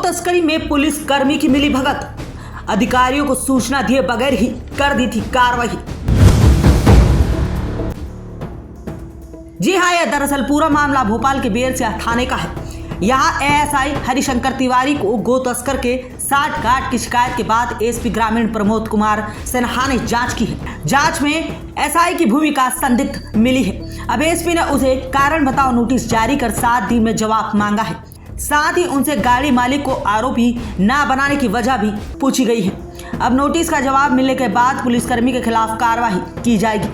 तस्करी में पुलिस कर्मी की मिली भगत, अधिकारियों को सूचना दिए बगैर ही कर दी थी कार्रवाई। जी हाँ, यह दरअसल पूरा मामला भोपाल के बेरसिया थाने का है। यहाँ एएसआई हरिशंकर तिवारी को गो तस्कर के साठ-गांठ की शिकायत के बाद एसपी ग्रामीण प्रमोद कुमार सिन्हा ने जांच की है। जांच में एसआई की भूमिका संदिग्ध मिली है। अब एसपी ने उसे कारण बताओ नोटिस जारी कर 7 दिन में जवाब मांगा है। साथ ही उनसे गाड़ी मालिक को आरोपी न बनाने की वजह भी पूछी गई है। अब नोटिस का जवाब मिलने के बाद पुलिसकर्मी के खिलाफ कार्रवाई की जाएगी।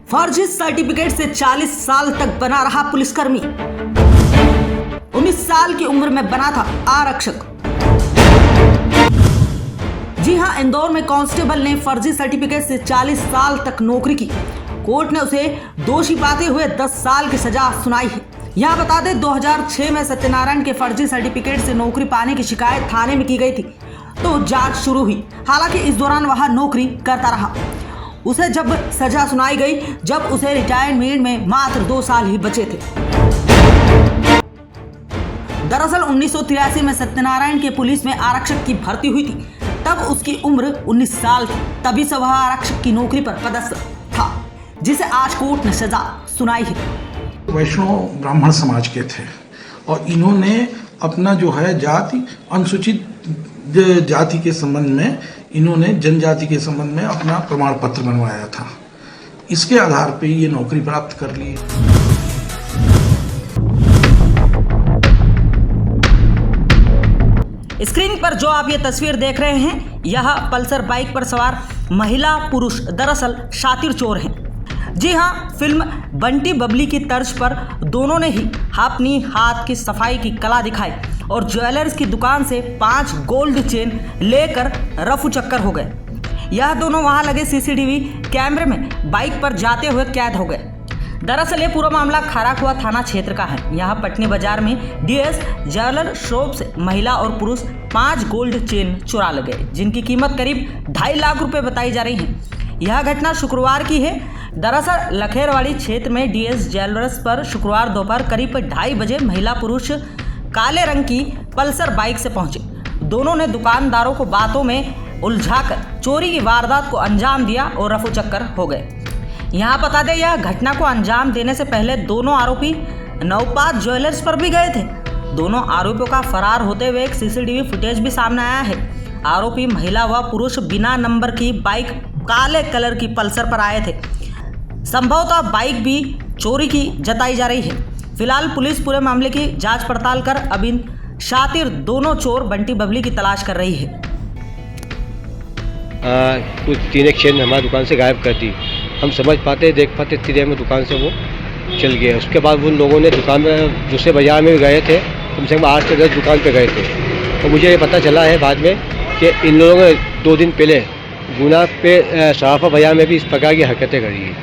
फर्जी सर्टिफिकेट से 40 साल तक बना रहा पुलिसकर्मी, 19 साल की उम्र में बना था आरक्षक। जी हां, इंदौर में कांस्टेबल ने फर्जी सर्टिफिकेट से 40 साल तक नौकरी की। कोर्ट ने उसे दोषी पाते हुए 10 साल की सजा सुनाई है। यहां बता दें, 2006 में सत्यनारायण के फर्जी सर्टिफिकेट से नौकरी पाने की शिकायत थाने में की गई थी, तो जांच शुरू हुई। हालांकि इस दौरान वह नौकरी करता रहा। उसे जब सजा सुनाई गई, जब उसे रिटायरमेंट में मात्र 2 साल ही बचे थे। दरअसल 1983 में सत्यनारायण के पुलिस में आरक्षक की भर्ती हुई थी। तब उसकी उम्र 19 साल थी। तभी से वह आरक्षक की नौकरी पर पदस्थ था, जिसे आज कोर्ट ने सजा सुनाई है। वैष्णव ब्राह्मण समाज के थे और इन्होंने अपना जो है जाति, अनुसूचित जाति के संबंध में इन्होंने जनजाति के संबंध में अपना प्रमाण पत्र बनवाया था। इसके आधार पे ये नौकरी प्राप्त कर ली। स्क्रीन पर जो आप ये तस्वीर देख रहे हैं, यह पल्सर बाइक पर सवार महिला पुरुष दरअसल शातिर चोर हैं। जी हाँ, फिल्म बंटी बबली की तर्ज पर दोनों ने ही अपनी हाथ की सफाई की कला दिखाई और ज्वेलर्स की दुकान से 5 गोल्ड चेन लेकर रफू चक्कर हो गए। यह दोनों वहां लगे सीसीटीवी कैमरे में बाइक पर जाते हुए कैद हो गए। दरअसल ये पूरा मामला खाराकुआ थाना क्षेत्र का है। यहाँ पटनी बाजार में डीएस ज्वेलर शॉप से महिला और पुरुष 5 गोल्ड चेन चुरा ले गए, जिनकी कीमत करीब 2.5 लाख रुपए बताई जा रही है। यह घटना शुक्रवार की है। दरअसल लखेरवाड़ी क्षेत्र में डीएस ज्वेलर्स पर शुक्रवार दोपहर करीब 2:30 बजे महिला पुरुष काले रंग की पल्सर बाइक से पहुंचे। दोनों ने दुकानदारों को बातों में उलझाकर चोरी की वारदात को अंजाम दिया और रफू चक्कर हो गए। यहाँ बता दें, यह घटना को अंजाम देने से पहले दोनों आरोपी नवपात ज्वेलर्स पर भी गए थे। दोनों आरोपियों का फरार होते हुए एक सीसीटीवी फुटेज भी सामने आया है। आरोपी महिला व पुरुष बिना नंबर की बाइक काले कलर की पल्सर पर आए थे। संभवतः बाइक भी चोरी की जताई जा रही है। फिलहाल पुलिस पूरे मामले की जांच पड़ताल कर अब इन शातिर दोनों चोर बंटी बबली की तलाश कर रही है। कुछ 3 चेन हमारी दुकान से गायब कर दी। हम समझ पाते देख पाते इतनी देर में दुकान से वो चल गए। उसके बाद उन लोगों ने दुकान में दूसरे बाजार में गए थे, कम से कम 8 से 10 दुकान पे गए थे। तो मुझे ये पता चला है बाद में कि इन लोगों ने 2 दिन पहले गुना पे सराफा बाजार में भी इस प्रकार की हरकतें करी है।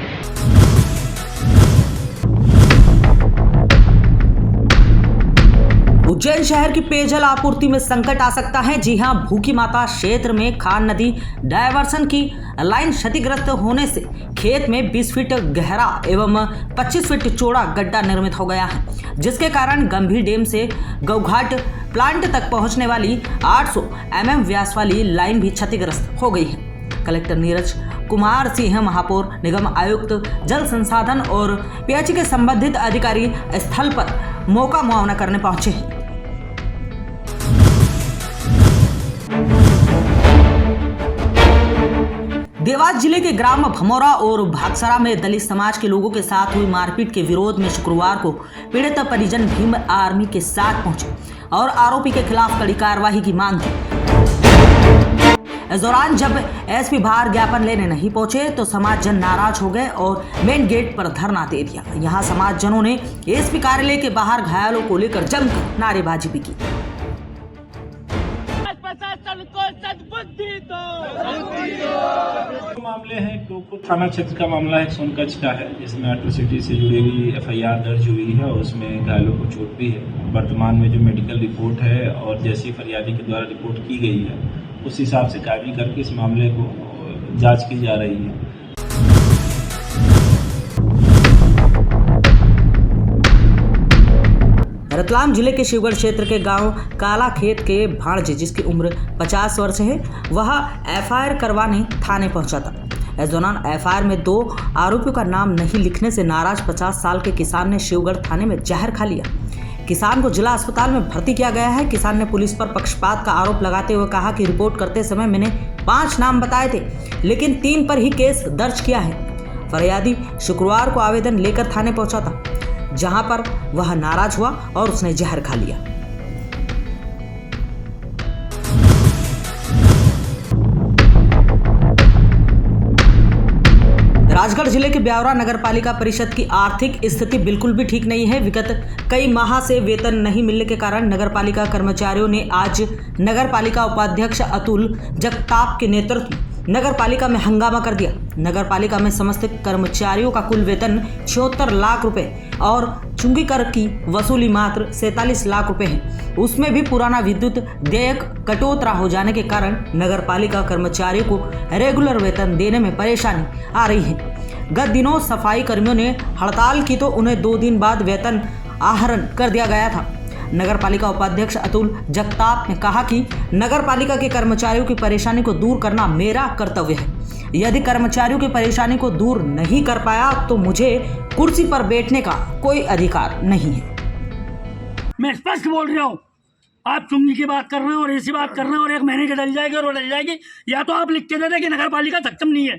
उज्जैन शहर की पेयजल आपूर्ति में संकट आ सकता है। जी हां, भूखी माता क्षेत्र में खान नदी डायवर्सन की लाइन क्षतिग्रस्त होने से खेत में 20 फीट गहरा एवं 25 फीट चौड़ा गड्ढा निर्मित हो गया है, जिसके कारण गंभीर डैम से गौघाट प्लांट तक पहुंचने वाली 800 mm व्यास वाली लाइन भी क्षतिग्रस्त हो गई है। कलेक्टर नीरज कुमार सिंह, महापौर, निगम आयुक्त, जल संसाधन और पीएचई के संबंधित अधिकारी स्थल पर मौका मुआयना करने पहुंचे हैं। देवास जिले के ग्राम भमौरा और भागसरा में दलित समाज के लोगों के साथ हुई मारपीट के विरोध में शुक्रवार को पीड़ित परिजन भीम आर्मी के साथ पहुंचे और आरोपी के खिलाफ कड़ी कार्रवाई की मांग की। इस दौरान जब एसपी बाहर ज्ञापन लेने नहीं पहुंचे तो समाजजन नाराज हो गए और मेन गेट पर धरना दे दिया। यहां समाजजनों ने एसपी कार्यालय के बाहर घायलों को लेकर जमकर नारेबाजी भी की। मामले हैं, टोको थाना क्षेत्र का मामला है, सोनकच्छ का है, जिसमें एट्रोसिटी से जुड़ी हुई एफआईआर दर्ज हुई है और उसमें घायलों को चोट भी है। वर्तमान में जो मेडिकल रिपोर्ट है और जैसी फरियादी के द्वारा रिपोर्ट की गई है उस हिसाब से कार्रवाई करके इस मामले को जांच की जा रही है। रतलाम जिले के शिवगढ़ क्षेत्र के गांव काला खेत के भाणजे, जिसकी उम्र 50 वर्ष है, वह एफआईआर करवाने थाने पहुंचा था। इस दौरान एफआईआर में 2 आरोपियों का नाम नहीं लिखने से नाराज 50 साल के किसान ने शिवगढ़ थाने में जहर खा लिया। किसान को जिला अस्पताल में भर्ती किया गया है। किसान ने पुलिस पर पक्षपात का आरोप लगाते हुए कहा कि रिपोर्ट करते समय मैंने 5 नाम बताए थे, लेकिन 3 पर ही केस दर्ज किया है। फरियादी शुक्रवार को आवेदन लेकर थाने पहुंचा था, जहां पर वह नाराज हुआ और उसने जहर खा लिया। राजगढ़ जिले के ब्यावरा नगर पालिका परिषद की आर्थिक स्थिति बिल्कुल भी ठीक नहीं है। विगत कई माह से वेतन नहीं मिलने के कारण नगर पालिका कर्मचारियों ने आज नगर पालिका उपाध्यक्ष अतुल जगताप के नेतृत्व नगर पालिका में हंगामा कर दिया। नगर पालिका में समस्त कर्मचारियों का कुल वेतन 76 लाख रुपए और चुंगी कर की वसूली मात्र 47 लाख रुपए है। उसमें भी पुराना विद्युत देयक कटौती हो जाने के कारण नगर पालिका कर्मचारियों को रेगुलर वेतन देने में परेशानी आ रही है। गत दिनों सफाई कर्मियों ने हड़ताल की तो उन्हें 2 दिन बाद वेतन आहरण कर दिया गया था। नगर पालिका उपाध्यक्ष अतुल जगताप ने कहा कि नगर पालिका के कर्मचारियों की परेशानी को दूर करना मेरा कर्तव्य है। यदि कर्मचारियों की परेशानी को दूर नहीं कर पाया तो मुझे कुर्सी पर बैठने का कोई अधिकार नहीं है। मैं स्पष्ट बोल रहा हूँ, आप चुंगी की बात कर रहे हैं और ऐसी बात कर रहे हैं और 1 महीने की डल जाएगी और वो डल जाएगी, या तो आप लिख के दे दें कि नगर पालिका सक्षम नहीं है,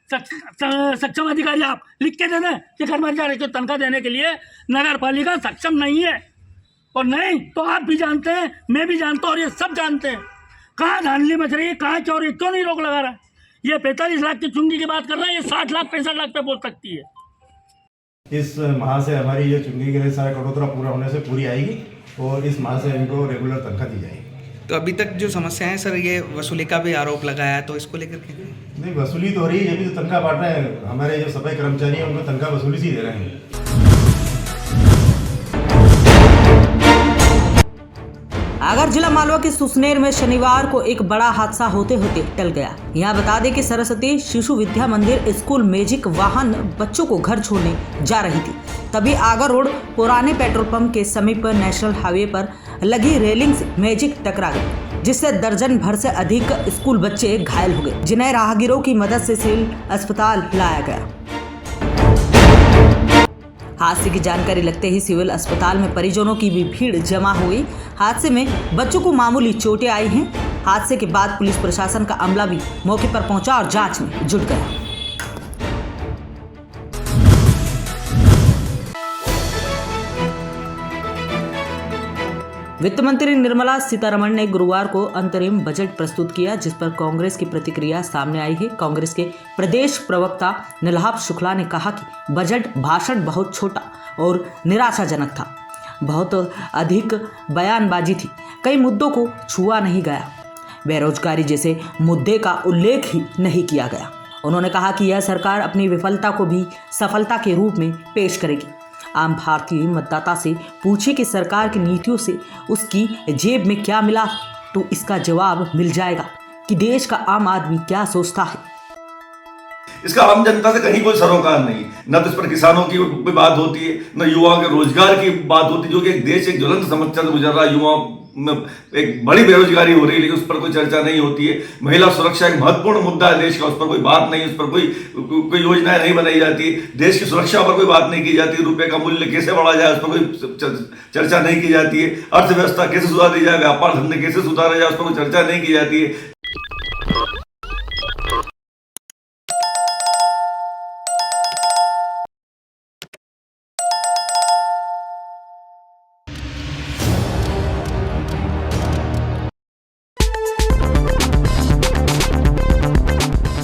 सक्षम अधिकारी आप लिख के दे दें कि कर्मचारी को तनख्वाह देने के लिए नगर पालिका सक्षम नहीं है। और नहीं तो आप भी जानते हैं, मैं भी जानता हूँ और ये सब जानते हैं कहाँ धांधली मच रही है, कहाँ चोरी, क्यों नहीं रोक लगा रहा है। ये 45 लाख की चुंगी की बात कर रहा है, ये 60 लाख 65 लाख पे पहुँच सकती है। इस माह से हमारी ये चुंगी के लिए सारा कटौती पूरा होने से पूरी आएगी और इस माह से इनको रेगुलर तनख्वाह दी जाएगी। तो अभी तक जो समस्या है सर, ये वसूली का भी आरोप लगाया है, तो इसको लेकर के नहीं, वसूली तो हो रही है, जब भी तो तनख्वाह बांट रहे हैं। हमारे जो सफाई कर्मचारी हैं उनको तनख्वाह वसूली से ही दे रहे हैं। आगर जिला मालवा के सुसनेर में शनिवार को एक बड़ा हादसा होते होते टल गया। यहाँ बता दें कि सरस्वती शिशु विद्या मंदिर स्कूल मैजिक वाहन बच्चों को घर छोड़ने जा रही थी। तभी आगर रोड पुराने पेट्रोल पंप के समीप नेशनल हाईवे पर लगी रेलिंग से मैजिक टकरा गई, जिससे दर्जन भर से अधिक स्कूल बच्चे घायल हो गए, जिन्हें राहगीरों की मदद से सिविल अस्पताल लाया गया। हादसे की जानकारी लगते ही सिविल अस्पताल में परिजनों की भी भीड़ जमा हुई। हादसे में बच्चों को मामूली चोटें आई हैं। हादसे के बाद पुलिस प्रशासन का अमला भी मौके पर पहुंचा और जांच में जुट गया। वित्त मंत्री निर्मला सीतारमण ने गुरुवार को अंतरिम बजट प्रस्तुत किया, जिस पर कांग्रेस की प्रतिक्रिया सामने आई है। कांग्रेस के प्रदेश प्रवक्ता नीलाभ शुक्ला ने कहा कि बजट भाषण बहुत छोटा और निराशाजनक था, बहुत अधिक बयानबाजी थी, कई मुद्दों को छुआ नहीं गया, बेरोजगारी जैसे मुद्दे का उल्लेख ही नहीं किया गया। उन्होंने कहा कि यह सरकार अपनी विफलता को भी सफलता के रूप में पेश करेगी। आम भारतीय मतदाता से पूछे कि सरकार की नीतियों से उसकी जेब में क्या मिला, तो इसका जवाब मिल जाएगा कि देश का आम आदमी क्या सोचता है। इसका आम जनता से कहीं कोई सरोकार नहीं, न तो इस पर किसानों की कोई बात होती है, न युवाओं के रोजगार की बात होती है, जो कि एक देश एक ज्वलंत समस्या से गुजर रहा है। युवाओं में एक बड़ी बेरोजगारी हो रही है, लेकिन उस पर कोई चर्चा नहीं होती है। महिला सुरक्षा एक महत्वपूर्ण मुद्दा है देश का, उस पर कोई बात नहीं, उस पर कोई योजनाएं नहीं बनाई जाती। देश की सुरक्षा पर कोई बात नहीं की जाती। रुपए का मूल्य कैसे बढ़ा जाए, उस पर कोई चर्चा नहीं की जाती है। अर्थव्यवस्था कैसे सुधार दी जाए, व्यापार धंधे कैसे सुधारे जाए, उस पर कोई चर्चा नहीं की जाती है।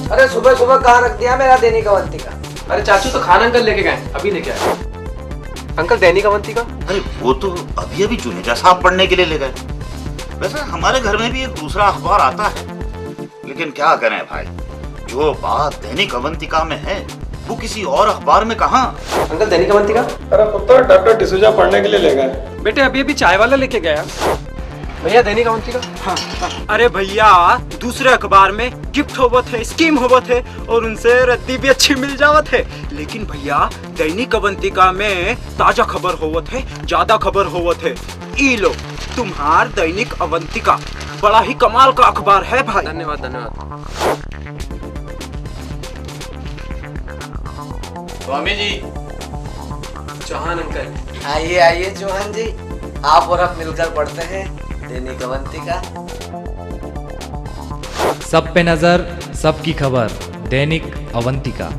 अरे सुबह सुबह कहाँ रख दिया मेरा दैनिक अवंती का? अरे चाचू तो खाना अंकल लेके गए, अभी लेके आए। अंकल दैनिक अवंती का? अरे वो तो अभी अभी जुनेजा साहब पढ़ने के लिए ले गए। वैसे हमारे घर में भी एक दूसरा अखबार आता है, लेकिन क्या करें भाई, जो बात दैनिक अवंतिका में है वो किसी और अखबार में कहाँ। अंकल दैनिक अवंतिका? अरे पुत्र डॉक्टर डिसूजा पढ़ने के लिए ले गए। बेटे अभी अभी चाय वाला लेके गया। भैया दैनिक अवंतिका। हाँ। अरे भैया दूसरे अखबार में गिफ्ट होवत है, स्कीम होवत है और उनसे रद्दी भी अच्छी मिल जावत है, लेकिन भैया दैनिक अवंतिका में ताजा खबर होवत है, ज्यादा खबर होवत है। ई लो तुम्हार दैनिक अवंतिका, बड़ा ही कमाल का अखबार है भाई। धन्यवाद धन्यवाद। स्वामी जी, चौहान अंकल। आइए आइए चौहान जी, आप और हम मिलकर पढ़ते हैं दैनिक अवंतिका। सब पे नजर, सबकी खबर, दैनिक अवंतिका।